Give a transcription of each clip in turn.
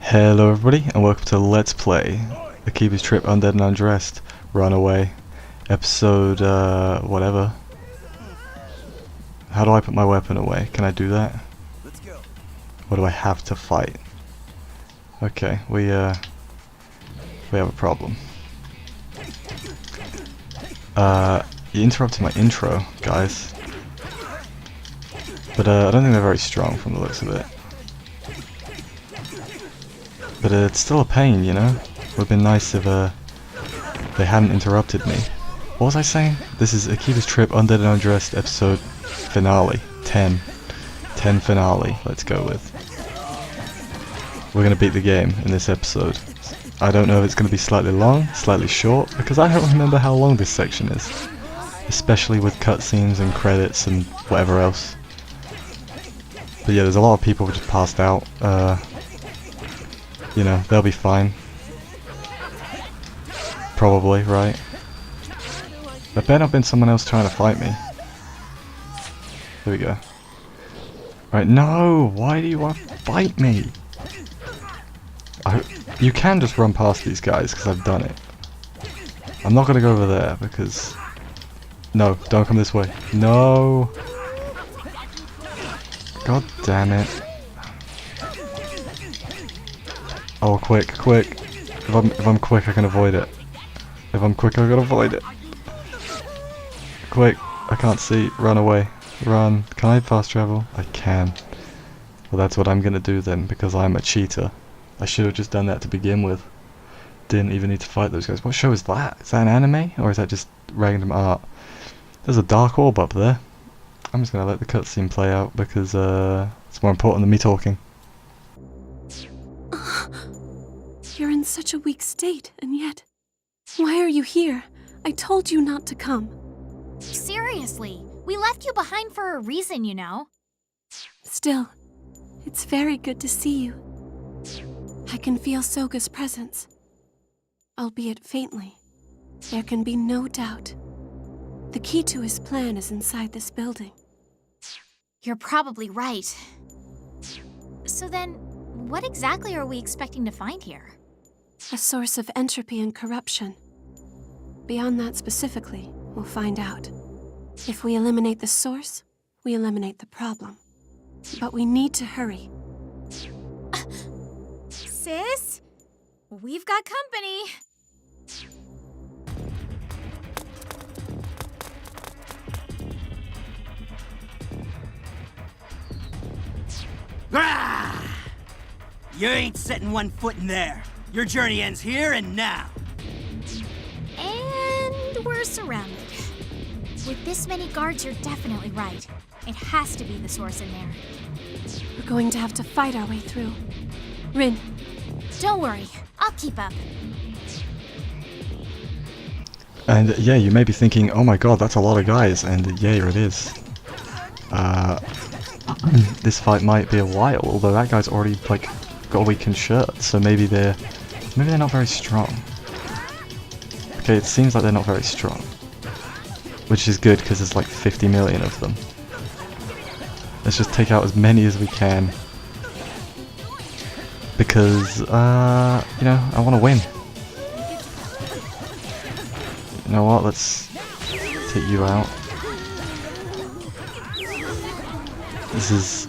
Hello everybody, and welcome to Let's Play Akiba's Trip Undead and Undressed Runaway episode, whatever. How do I put my weapon away? Can I do that? What do I have to fight? Okay, we have a problem. You interrupted my intro, guys. But I don't think they're very strong from the looks of it. But it's still a pain, you know? It would have been nice if they hadn't interrupted me. What was I saying? This is Akiba's Trip Undead and Undressed episode finale. 10 finale, let's go with. We're gonna beat the game in this episode. I don't know if it's gonna be slightly long, slightly short, because I don't remember how long this section is. Especially with cutscenes and credits and whatever else. But yeah, there's a lot of people who just passed out. You know, they'll be fine. Probably, right? There better not been someone else trying to fight me. Here we go. Right, no! Why do you want to fight me? You can just run past these guys, because I've done it. I'm not gonna go over there, because... No, don't come this way. No! God damn it. Oh, quick. If I'm quick, I can avoid it. If I'm quick, I can avoid it. Quick, I can't see. Run away. Run. Can I fast travel? I can. Well, that's what I'm gonna do then, because I'm a cheater. I should have just done that to begin with. Didn't even need to fight those guys. What show is that? Is that an anime? Or is that just random art? There's a dark orb up there. I'm just gonna let the cutscene play out, because it's more important than me talking. You're in such a weak state, and yet... Why are you here? I told you not to come. Seriously, we left you behind for a reason, you know. Still, it's very good to see you. I can feel Soga's presence. Albeit faintly. There can be no doubt. The key to his plan is inside this building. You're probably right. So then, what exactly are we expecting to find here? A source of entropy and corruption. Beyond that specifically, we'll find out. If we eliminate the source, we eliminate the problem. But we need to hurry. Sis? We've got company. Ah! You ain't setting one foot in there. Your journey ends here and now. And we're surrounded. With this many guards, you're definitely right. It has to be the source in there. We're going to have to fight our way through. Rin. Don't worry, I'll keep up. And yeah, you may be thinking, oh my god, that's a lot of guys, and yeah, it is. This fight might be a while, although that guy's already, like, got a weakened shirt, so maybe they're not very strong. Okay, it seems like they're not very strong. Which is good, because there's like 50 million of them. Let's just take out as many as we can. Because, you know, I want to win. You know what, let's take you out. This is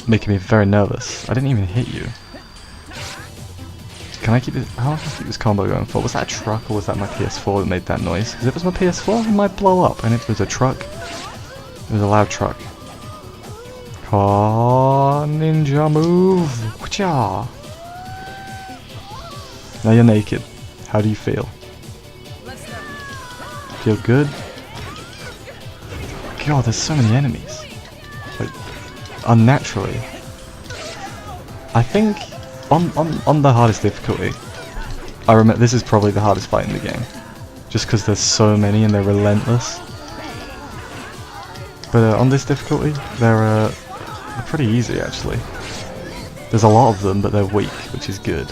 making me very nervous. I didn't even hit you. Can I keep it? How long can I keep this combo going for? Was that a truck or was that my PS4 that made that noise? Because if it was my PS4, it might blow up. And if it was a truck, it was a loud truck. Oh, ninja move! Whatcha? Now you're naked. How do you feel? Feel good? God, there's so many enemies. Like, unnaturally. I think on the hardest difficulty, I remember this is probably the hardest fight in the game, just because there's so many and they're relentless. But on this difficulty, they're pretty easy actually. There's a lot of them, but they're weak, which is good.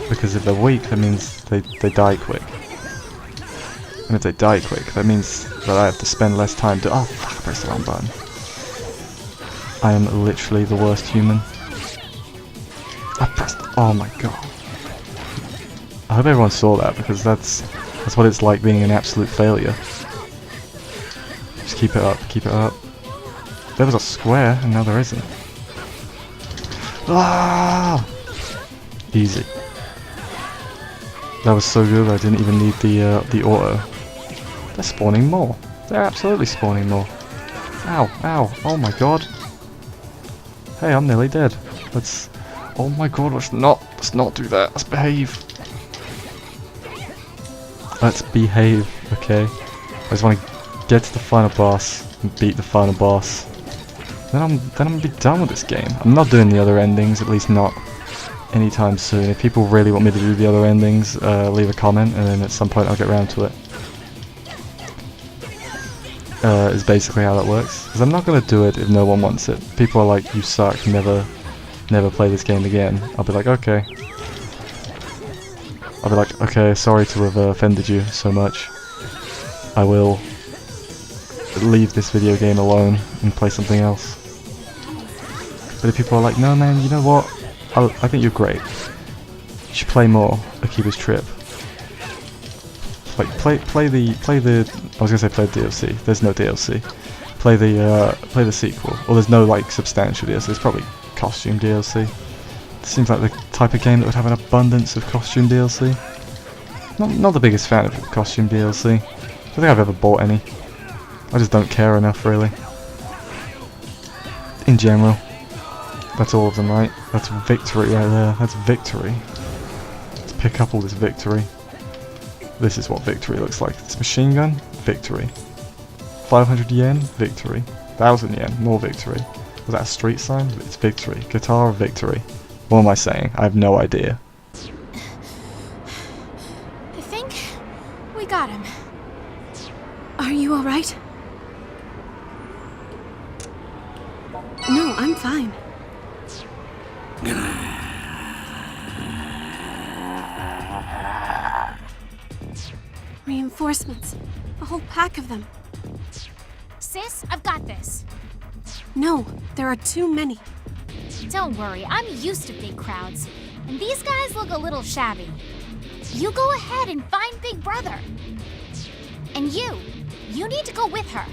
Because if they're weak, that means they die quick. And if they die quick, that means that I have to spend less time to— oh fuck, I pressed the wrong button. I am literally the worst human. I pressed. Oh my god. I hope everyone saw that, because that's what it's like being an absolute failure. Just keep it up, keep it up. There was a square, and now there isn't. Ah! Easy. That was so good, I didn't even need the auto. They're spawning more. They're absolutely spawning more. Ow, ow, oh my god. Hey, I'm nearly dead. Let's... Oh my god, let's not do that. Let's behave. Let's behave, okay? I just want to get to the final boss and beat the final boss. Then I'm gonna be done with this game. I'm not doing the other endings, at least not anytime soon. If people really want me to do the other endings, leave a comment, and then at some point I'll get around to it. Is basically how that works. Because I'm not gonna do it if no one wants it. People are like, you suck, never play this game again. I'll be like, okay. I'll be like, okay, sorry to have offended you so much. I will leave this video game alone and play something else. But if people are like, no man, you know what? I think you're great. You should play more Akiba's Trip. Like play the I was gonna say play the DLC. There's no DLC. Play the sequel. Or there's no like substantial DLC. There's probably costume DLC. It seems like the type of game that would have an abundance of costume DLC. Not the biggest fan of costume DLC. I don't think I've ever bought any. I just don't care enough, really. In general. That's all of them, right? That's victory right there. That's victory. Let's pick up all this victory. This is what victory looks like. This machine gun, victory. 500 yen, victory. 1,000 yen, more victory. Was that a street sign? It's victory. Guitar, victory. What am I saying? I have no idea. I think we got him. Are you alright? No, I'm fine. Reinforcements. A whole pack of them. Sis, I've got this. No, there are too many. Don't worry, I'm used to big crowds. And these guys look a little shabby. You go ahead and find Big Brother. And you need to go with her.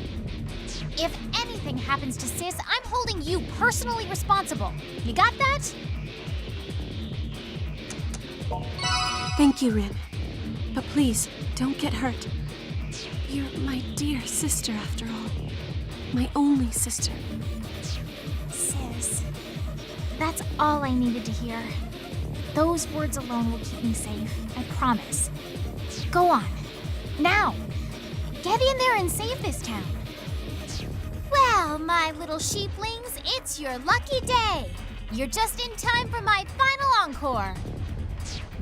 If anything happens to Sis, I'm holding you personally responsible. You got that? Thank you, Rin. But please, don't get hurt. You're my dear sister, after all. My only sister. Sis, that's all I needed to hear. Those words alone will keep me safe, I promise. Go on. Now! Get in there and save this town. Well, my little sheeplings, it's your lucky day. You're just in time for my final encore.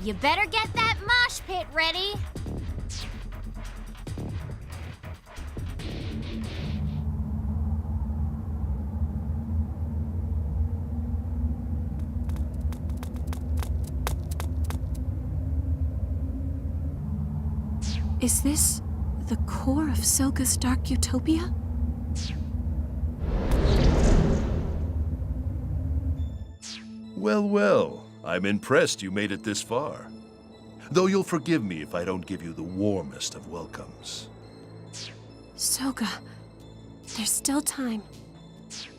You better get that mosh pit ready. Is this the core of Soga's dark utopia? Well, well, I'm impressed you made it this far. Though you'll forgive me if I don't give you the warmest of welcomes. Soga, there's still time.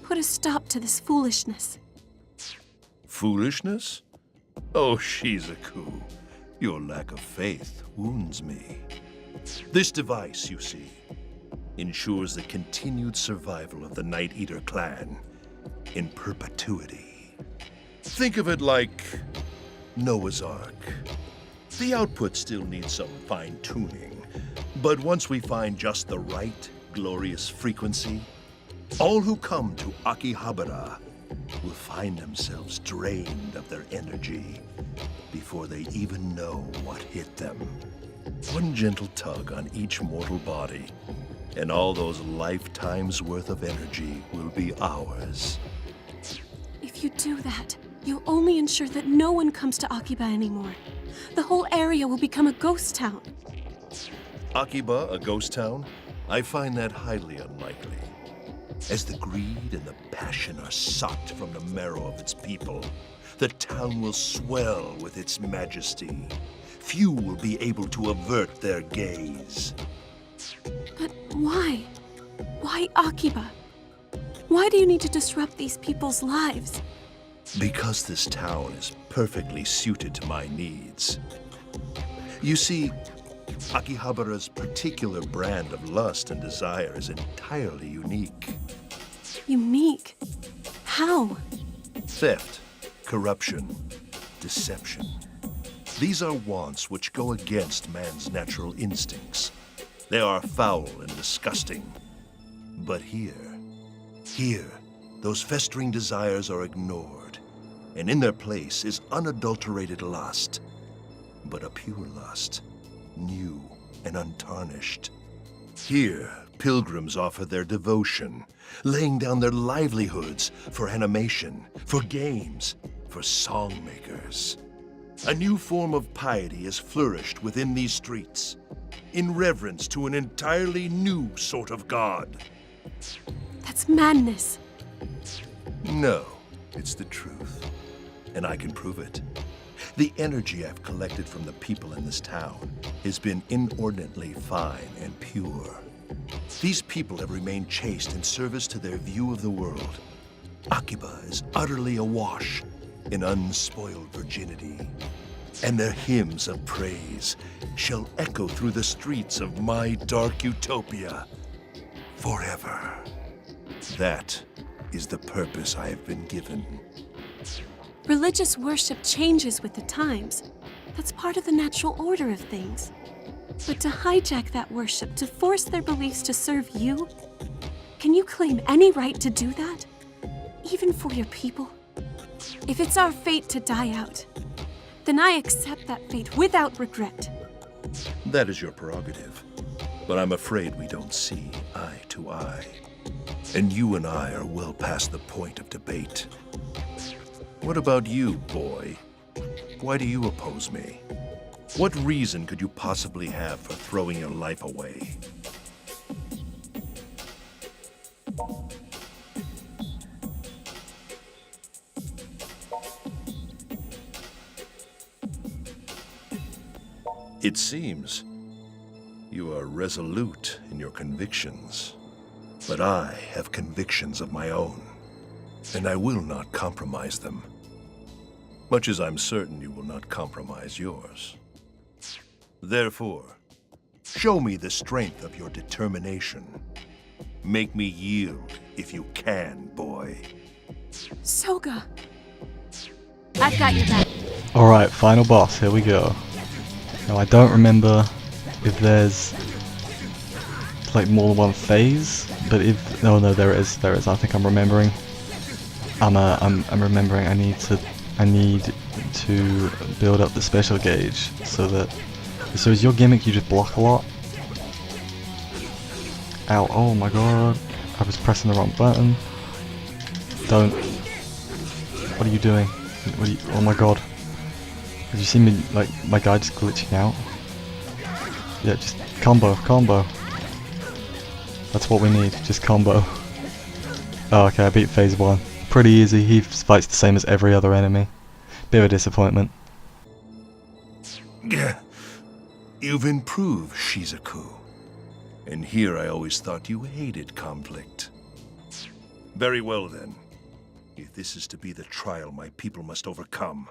Put a stop to this foolishness. Foolishness? Oh, Shizuku, your lack of faith wounds me. This device, you see, ensures the continued survival of the Night Eater clan in perpetuity. Think of it like Noah's Ark. The output still needs some fine-tuning, but once we find just the right glorious frequency, all who come to Akihabara will find themselves drained of their energy before they even know what hit them. One gentle tug on each mortal body, and all those lifetimes' worth of energy will be ours. If you do that, you'll only ensure that no one comes to Akiba anymore. The whole area will become a ghost town. Akiba, a ghost town? I find that highly unlikely. As the greed and the passion are sucked from the marrow of its people, the town will swell with its majesty. Few will be able to avert their gaze. But why? Why Akiba? Why do you need to disrupt these people's lives? Because this town is perfectly suited to my needs. You see, Akihabara's particular brand of lust and desire is entirely unique. Unique? How? Theft, corruption, deception. These are wants which go against man's natural instincts. They are foul and disgusting. But here, those festering desires are ignored, and in their place is unadulterated lust, but a pure lust, new and untarnished. Here, pilgrims offer their devotion, laying down their livelihoods for animation, for games, for songmakers. A new form of piety has flourished within these streets, in reverence to an entirely new sort of god. That's madness. No, it's the truth, and I can prove it. The energy I've collected from the people in this town has been inordinately fine and pure. These people have remained chaste in service to their view of the world. Akiba is utterly awash in unspoiled virginity, and their hymns of praise shall echo through the streets of my dark utopia forever. That is the purpose I have been given. Religious worship changes with the times. That's part of the natural order of things. But to hijack that worship, to force their beliefs to serve you, can you claim any right to do that? Even for your people? If it's our fate to die out, then I accept that fate without regret. That is your prerogative, but I'm afraid we don't see eye to eye. And you and I are well past the point of debate. What about you, boy? Why do you oppose me? What reason could you possibly have for throwing your life away? It seems you are resolute in your convictions, but I have convictions of my own, and I will not compromise them, much as I'm certain you will not compromise yours. Therefore, show me the strength of your determination. Make me yield if you can, boy. Soga! I've got your back. Alright, final boss, here we go. Now I don't remember if there's like more than one phase, but if no there is, I think I'm remembering. I'm remembering I need to build up the special gauge so is your gimmick you just block a lot? Ow, oh my god, I was pressing the wrong button. Don't. What are you doing? Oh my god. Did you see me, like, my guy just glitching out? Yeah, just combo. That's what we need, just combo. Oh, okay, I beat phase 1. Pretty easy, he fights the same as every other enemy. Bit of a disappointment. You've improved, Shizuku. And here I always thought you hated conflict. Very well then. If this is to be the trial my people must overcome,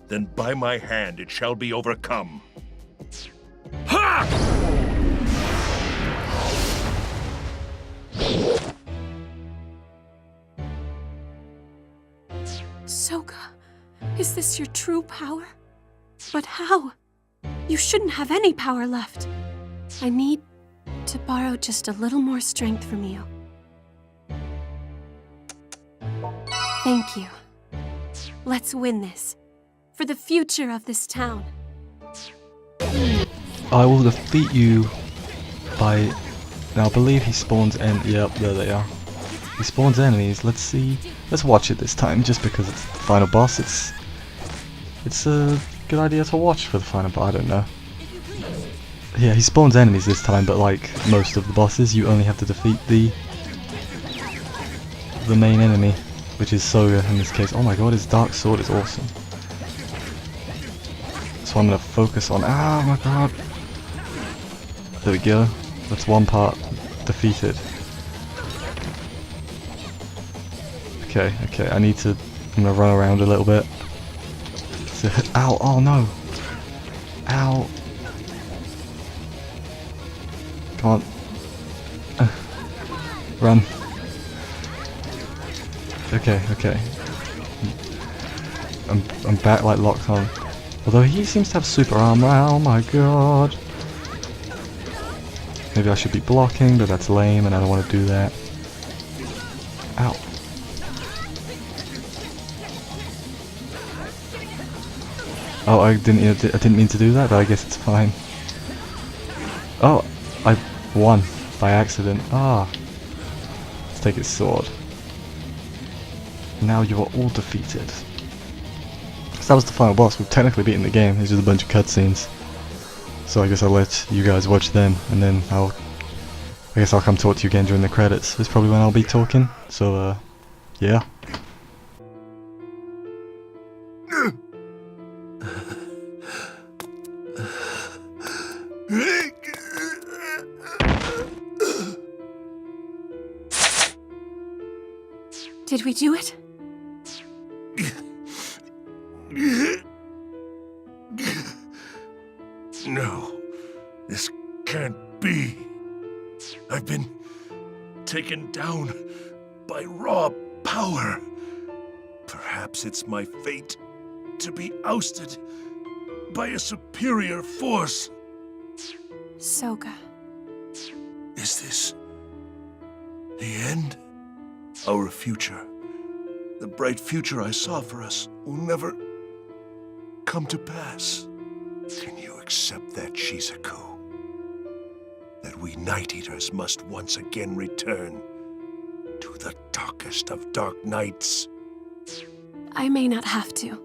then by my hand it shall be overcome. Ha! Soga, is this your true power? But how? You shouldn't have any power left. I need to borrow just a little more strength from you. Thank you. Let's win this. For the future of this town. I will defeat you by... Now I believe he spawns yep, there they are. He spawns enemies, let's see. Let's watch it this time, just because it's the final boss. It's a good idea to watch for the final boss, I don't know. Yeah, he spawns enemies this time, but like most of the bosses, you only have to defeat the main enemy. which is Soga in this case. Oh my god, his dark sword is awesome. So I'm gonna focus on. Oh my god. There we go. That's one part defeated. Okay, okay. I'm gonna run around a little bit. So, ow! Oh no! Ow! Come on. Run. Okay, okay. I'm back like locked on. Although he seems to have super armor. Oh my god. Maybe I should be blocking, but that's lame and I don't want to do that. Ow. Oh, I didn't mean to do that, but I guess it's fine. Oh, I won by accident. Ah. Let's take his sword. Now you are all defeated. So that was the final boss. We've technically beaten the game. It's just a bunch of cutscenes. So I guess I'll let you guys watch them, and then I guess I'll come talk to you again during the credits. That's probably when I'll be talking. So yeah. Did we do it? No, this can't be. I've been taken down by raw power. Perhaps it's my fate to be ousted by a superior force. Soga. Is this the end? Our future, the bright future I saw for us, will never come to pass. Can you accept that, Shizuku? That we Night Eaters must once again return to the darkest of dark nights? I may not have to,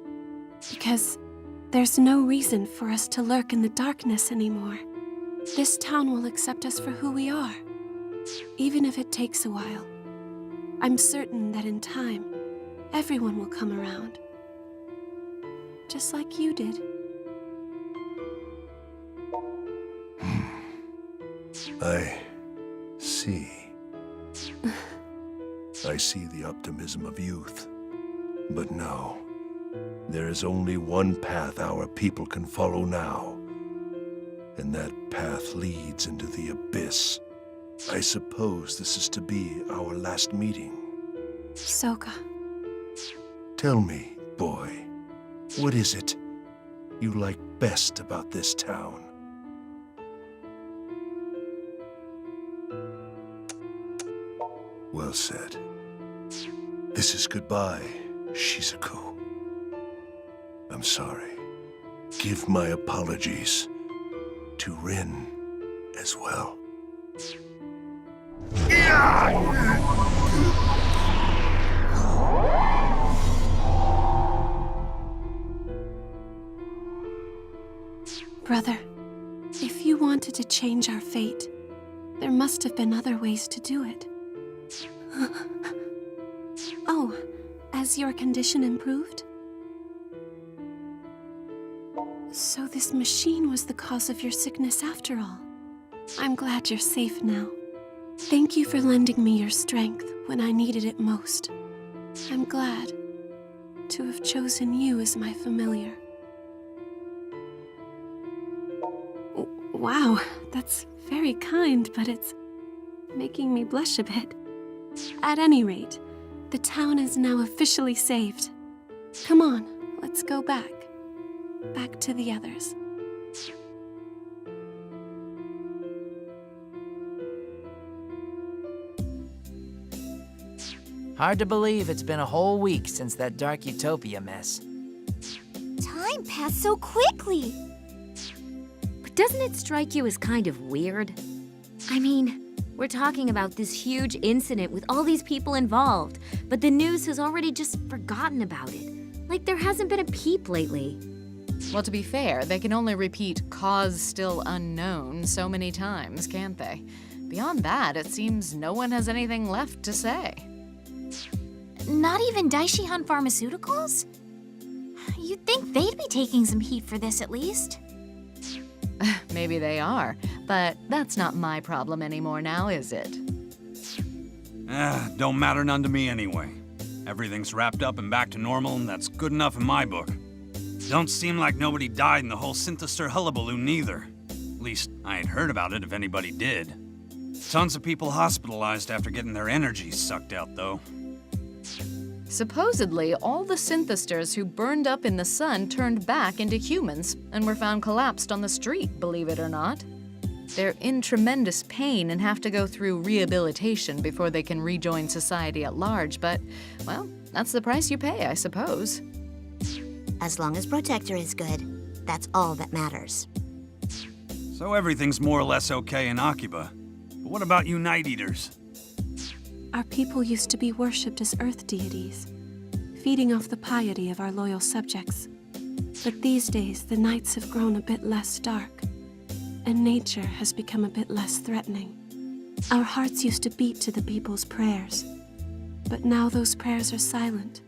because there's no reason for us to lurk in the darkness anymore. This town will accept us for who we are, even if it takes a while. I'm certain that in time, everyone will come around. Just like you did. I see. I see the optimism of youth. But no, there is only one path our people can follow now. And that path leads into the abyss. I suppose this is to be our last meeting. Soga. Tell me, boy, what is it you like best about this town? Well said. This is goodbye, Shizuku. I'm sorry. Give my apologies to Rin as well. Brother, if you wanted to change our fate, there must have been other ways to do it. Oh, as your condition improved? So this machine was the cause of your sickness after all. I'm glad you're safe now. Thank you for lending me your strength when I needed it most. I'm glad to have chosen you as my familiar. Wow, that's very kind, but it's making me blush a bit. At any rate, the town is now officially saved. Come on, let's go back. Back to the others. Hard to believe it's been a whole week since that Dark Utopia mess. Time passed so quickly. But doesn't it strike you as kind of weird? I mean, we're talking about this huge incident with all these people involved, but the news has already just forgotten about it. Like there hasn't been a peep lately. Well, to be fair, they can only repeat "cause still unknown" so many times, can't they? Beyond that, it seems no one has anything left to say. Not even Daishihan Pharmaceuticals? You'd think they'd be taking some heat for this at least. Maybe they are, but that's not my problem anymore now, is it? Don't matter none to me anyway. Everything's wrapped up and back to normal, and that's good enough in my book. Don't seem like nobody died in the whole Synthestor hullabaloo neither. At least, I ain't heard about it if anybody did. Tons of people hospitalized after getting their energy sucked out, though. Supposedly, all the Synthestors who burned up in the sun turned back into humans and were found collapsed on the street, believe it or not. They're in tremendous pain and have to go through rehabilitation before they can rejoin society at large, but, well, that's the price you pay, I suppose. As long as Protector is good, that's all that matters. So everything's more or less okay in Akiba. But what about you Night Eaters? Our people used to be worshipped as earth deities, feeding off the piety of our loyal subjects. But these days, the nights have grown a bit less dark, and nature has become a bit less threatening. Our hearts used to beat to the people's prayers, but now those prayers are silent,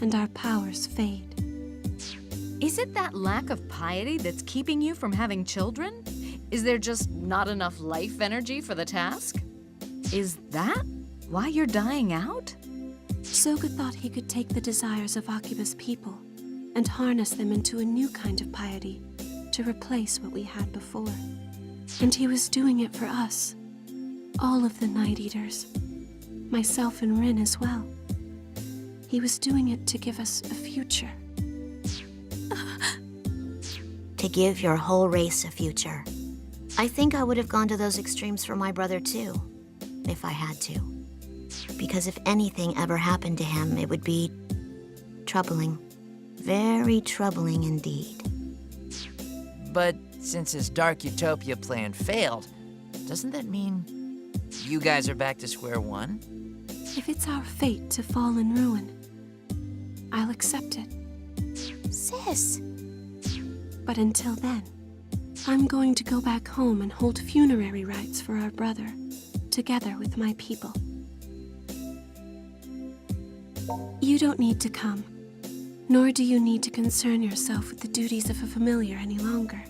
and our powers fade. Is it that lack of piety that's keeping you from having children? Is there just not enough life energy for the task? Is that why you're dying out? Soga thought he could take the desires of Akiba's people and harness them into a new kind of piety to replace what we had before. And he was doing it for us, all of the Night Eaters, myself and Rin as well. He was doing it to give us a future. To give your whole race a future. I think I would have gone to those extremes for my brother too, if I had to. Because if anything ever happened to him, it would be troubling. Very troubling indeed. But since his Dark Utopia plan failed, doesn't that mean you guys are back to square one? If it's our fate to fall in ruin, I'll accept it. Sis, But until then, I'm going to go back home and hold funerary rites for our brother, together with my people. You don't need to come, nor do you need to concern yourself with the duties of a familiar any longer.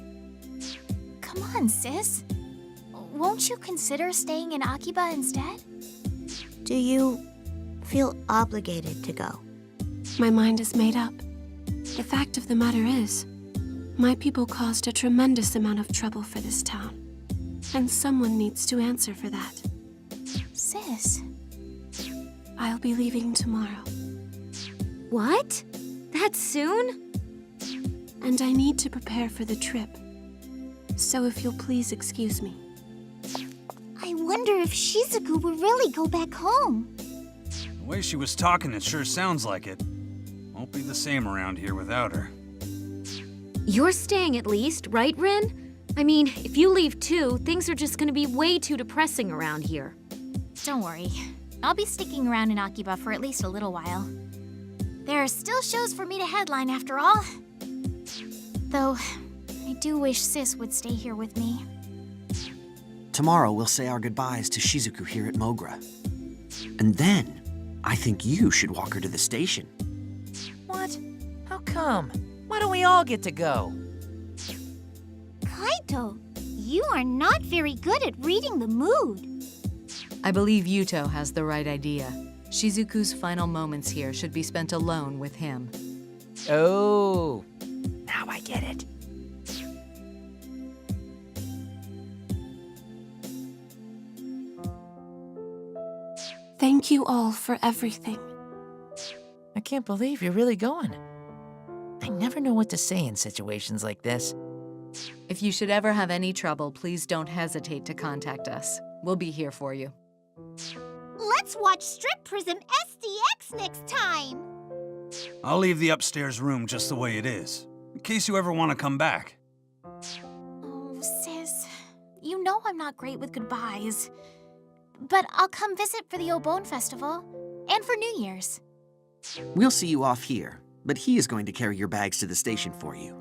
come on, sis. Won't you consider staying in Akiba instead? Do you feel obligated to go? My mind is made up. The fact of the matter is, my people caused a tremendous amount of trouble for this town, and someone needs to answer for that. Sis, I'll be leaving tomorrow, What? That soon? and I need to prepare for the trip. So if you'll please excuse me. I wonder if Shizuku will really go back home. The way she was talking, it sure sounds like it. Won't be the same around here without her. You're staying at least, right, Rin? I mean, if you leave too, things are just gonna be way too depressing around here. Don't worry. I'll be sticking around in Akiba for at least a little while. There are still shows for me to headline after all. Though, I do wish Sis would stay here with me. Tomorrow we'll say our goodbyes to Shizuku here at Mogra. And then, I think you should walk her to the station. What? How come? Why don't we all get to go? Kaito, you are not very good at reading the mood. I believe Yuto has the right idea. Shizuku's final moments here should be spent alone with him. Oh, now I get it. Thank you all for everything. I can't believe you're really going. I never know what to say in situations like this. If you should ever have any trouble, please don't hesitate to contact us. We'll be here for you. Let's watch Strip Prism SDX next time. I'll leave the upstairs room just the way it is, in case you ever want to come back. Oh, sis, you know I'm not great with goodbyes. But I'll come visit for the Obon Festival and for New Year's. We'll see you off here, but he is going to carry your bags to the station for you.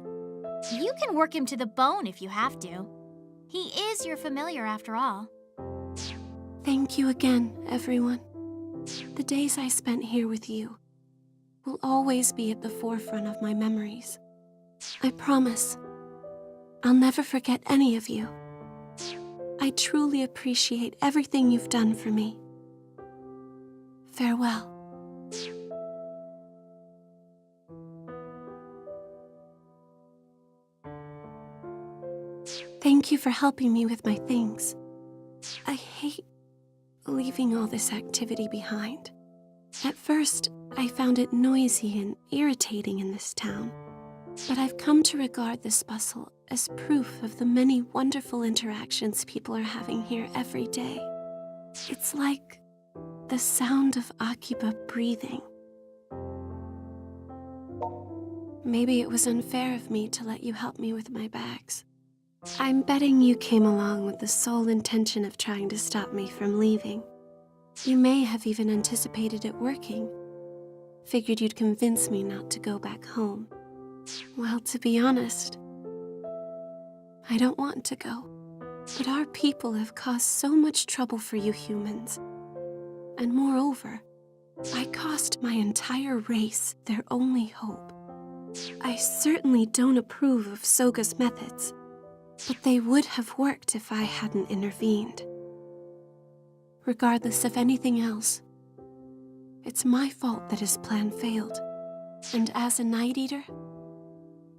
You can work him to the bone if you have to. He is your familiar after all. Thank you again, everyone. The days I spent here with you will always be at the forefront of my memories. I promise, I'll never forget any of you. I truly appreciate everything you've done for me. Farewell. Thank you for helping me with my things. I hate leaving all this activity behind. At first, I found it noisy and irritating in this town, but I've come to regard this bustle as proof of the many wonderful interactions people are having here every day. It's like the sound of Akiba breathing. Maybe it was unfair of me to let you help me with my bags. I'm betting you came along with the sole intention of trying to stop me from leaving. You may have even anticipated it working. Figured you'd convince me not to go back home. Well, to be honest, I don't want to go. But our people have caused so much trouble for you humans. And moreover, I cost my entire race their only hope. I certainly don't approve of Soga's methods, but they would have worked if I hadn't intervened. Regardless of anything else, it's my fault that his plan failed. And as a Night Eater,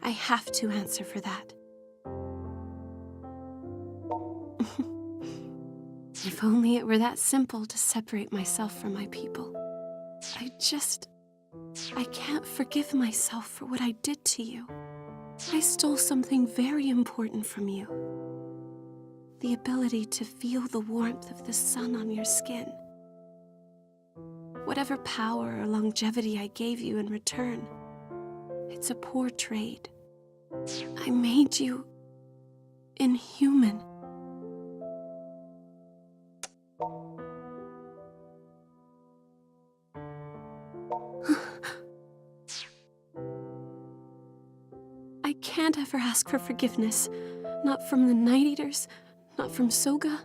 I have to answer for that. If only it were that simple to separate myself from my people. I can't forgive myself for what I did to you. I stole something very important from you. The ability to feel the warmth of the sun on your skin. Whatever power or longevity I gave you in return, it's a poor trade. I made you inhuman. I can't ever ask for forgiveness, not from the Night Eaters, not from Soga,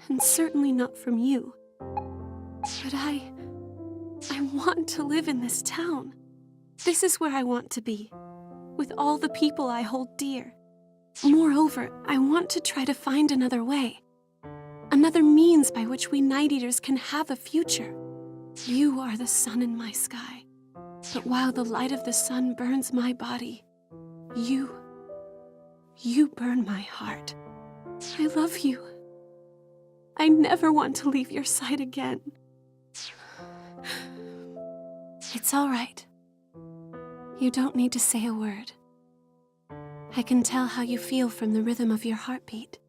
and certainly not from you. But I want to live in this town. This is where I want to be, with all the people I hold dear. Moreover, I want to try to find another way, another means by which we Night Eaters can have a future. You are the sun in my sky, but while the light of the sun burns my body, you burn my heart. I love you. I never want to leave your side again. It's all right. You don't need to say a word. I can tell how you feel from the rhythm of your heartbeat.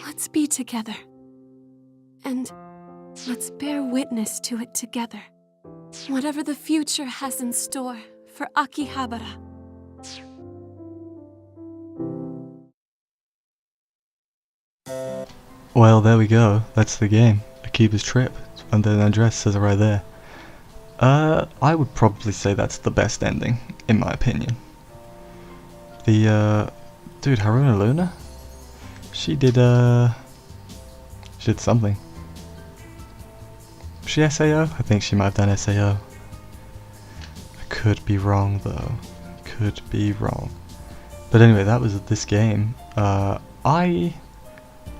Let's be together. And let's bear witness to it together. Whatever the future has in store for Akihabara. Well, there we go. That's the game. Akiba's Trip. Undead and Undressed says it right there. I would probably say that's the best ending, in my opinion. The, dude, Haruna Luna? She did something. Was she SAO? I think she might have done SAO. I could be wrong, though. Could be wrong. But anyway, that was this game. I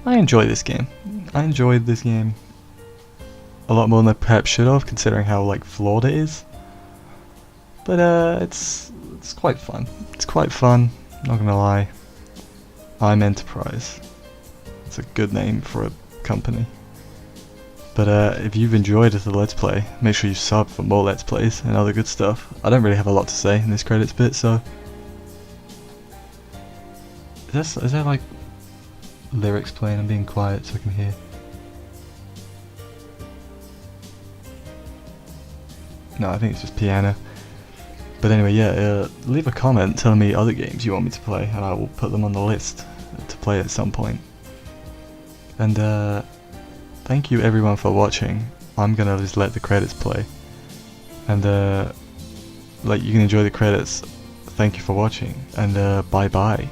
enjoy this game. I enjoyed this game a lot more than I perhaps should have, considering how like flawed it is. But it's quite fun. It's quite fun. Not gonna lie. I'm Enterprise. It's a good name for a company. But if you've enjoyed the Let's Play, make sure you sub for more Let's Plays and other good stuff. I don't really have a lot to say in this credits bit, so is there like lyrics playing? I'm being quiet so I can hear. No, I think it's just piano. But anyway, yeah, leave a comment telling me other games you want me to play, and I will put them on the list to play at some point. And thank you everyone for watching. I'm gonna just let the credits play. And like, you can enjoy the credits. Thank you for watching, and bye bye.